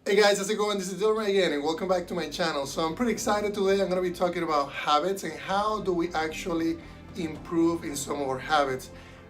Hey guys, how's it going? This is Dilmer again and welcome back to my channel. So I'm pretty excited today. I'm going to be talking about habits and how do we actually improve in some of our habits.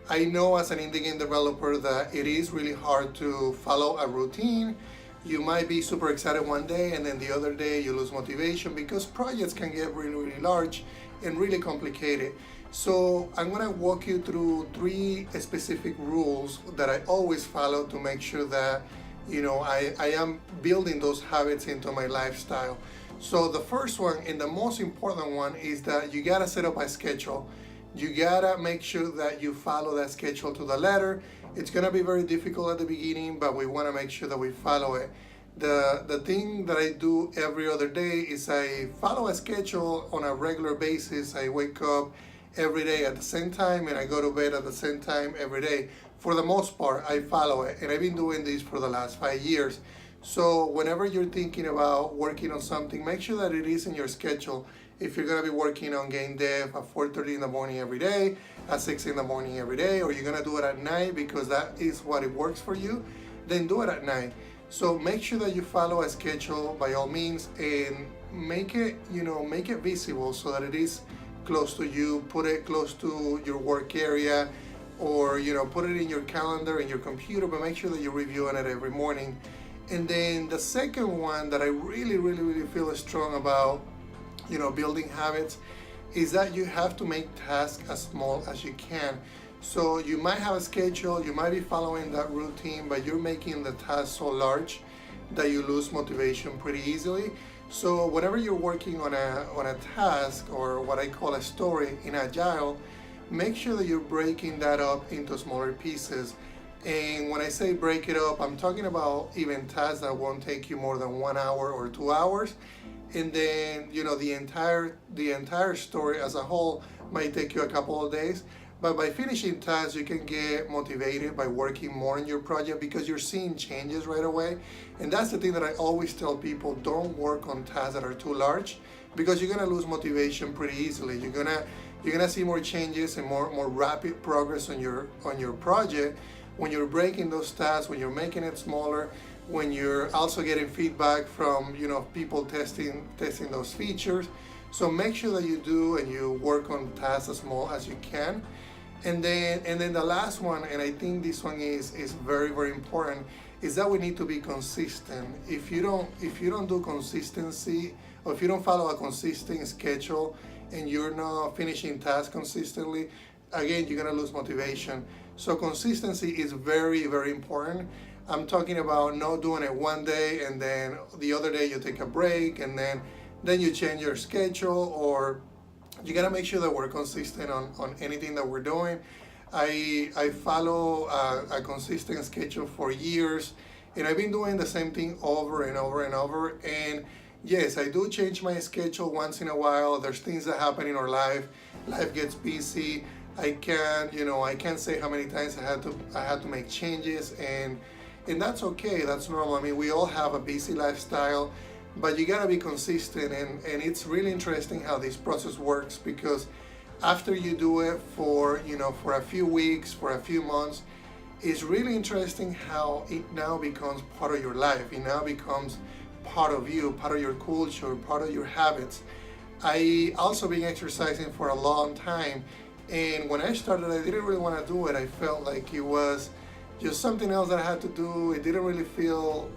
I know as an indie game developer that it is really hard to follow a routine. You might be super excited one day and then the other day you lose motivation because projects can get really large and really complicated. So I'm going to walk you through 3 specific rules that I always follow to make sure that I am building those habits into my lifestyle. So the first one and the most important one is that you gotta set up a schedule. You gotta make sure that you follow that schedule to the letter. It's gonna be very difficult at the beginning, but we wanna make sure that we follow it. The thing that I do every other day is I follow a schedule on a regular basis. I wake up every day at the same time and I go to bed at the same time every day. For the most part, I follow it, and I've been doing this for the last 5 years. So whenever you're thinking about working on something, make sure that it is in your schedule. If you're gonna be working on game dev at 4:30 in the morning every day, at 6 in the morning every day, or you're gonna do it at night because that is what it works for you, then do it at night. So make sure that you follow a schedule by all means, and make it visible so that it is close to you. Put it close to your work area, or put it in your calendar in your computer, but make sure that you're reviewing it every morning. And then the second one that I really feel strong about building habits is that you have to make tasks as small as you can. So you might have a schedule, you might be following that routine, but you're making the task so large that you lose motivation pretty easily. So whenever you're working on a task, or what I call a story in Agile, make sure that you're breaking that up into smaller pieces. And when I say break it up, I'm talking about even tasks that won't take you more than 1 hour or 2 hours. And then, the entire story as a whole might take you a couple of days. But by finishing tasks, you can get motivated by working more in your project because you're seeing changes right away. And that's the thing that I always tell people: don't work on tasks that are too large, because you're gonna lose motivation pretty easily. You're gonna see more changes and more rapid progress on your project when you're breaking those tasks, when you're making it smaller, when you're also getting feedback from people testing those features. So make sure that you do and you work on tasks as small as you can. And then the last one, and I think this one is very important, is that we need to be consistent. If you don't do consistency, or if you don't follow a consistent schedule and you're not finishing tasks consistently, again, you're gonna lose motivation. So consistency is very important. I'm talking about not doing it one day and then the other day you take a break and then you change your schedule. Or you gotta make sure that we're consistent on anything that we're doing. I follow a consistent schedule for years, and I've been doing the same thing over and over. And yes, I do change my schedule once in a while. There's things that happen in our life. Life gets busy. I can't say how many times I had to make changes, and that's okay. That's normal. I mean, we all have a busy lifestyle, but you gotta be consistent. And it's really interesting how this process works, because after you do it for a few weeks, for a few months, it's really interesting how it now becomes part of your life. It now becomes part of you, part of your culture, part of your habits. I also been exercising for a long time, and when I started, I didn't really want to do it. I felt like it was just something else that I had to do. It didn't really feel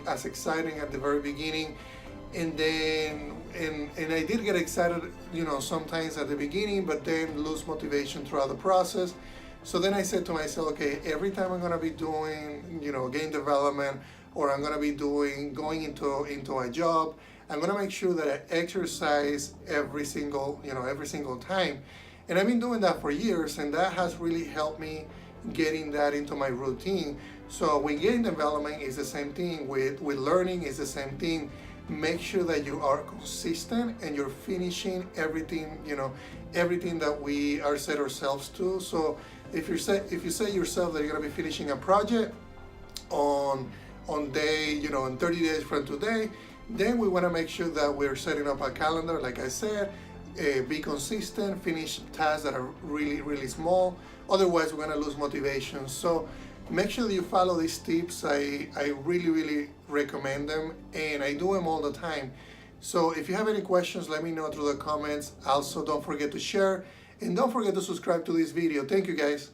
as exciting at the very beginning. And then I did get excited sometimes at the beginning, but then lose motivation throughout the process. So then I said to myself, okay, every time I'm gonna be doing game development, or I'm gonna be going into a job, I'm gonna make sure that I exercise every single time. And I've been doing that for years, and that has really helped me getting that into my routine. So with game development is the same thing, with learning is the same thing. Make sure that you are consistent and you're finishing everything that we are set ourselves to. So if you set yourself that you're gonna be finishing a project on day, in 30 days from today, then we wanna make sure that we're setting up a calendar, like I said, be consistent, finish tasks that are really small. Otherwise, we're gonna lose motivation. So Make sure that you follow these tips. I really recommend them, and I do them all the time. So if you have any questions, let me know through the comments. Also, don't forget to share and don't forget to subscribe to this video. Thank you guys.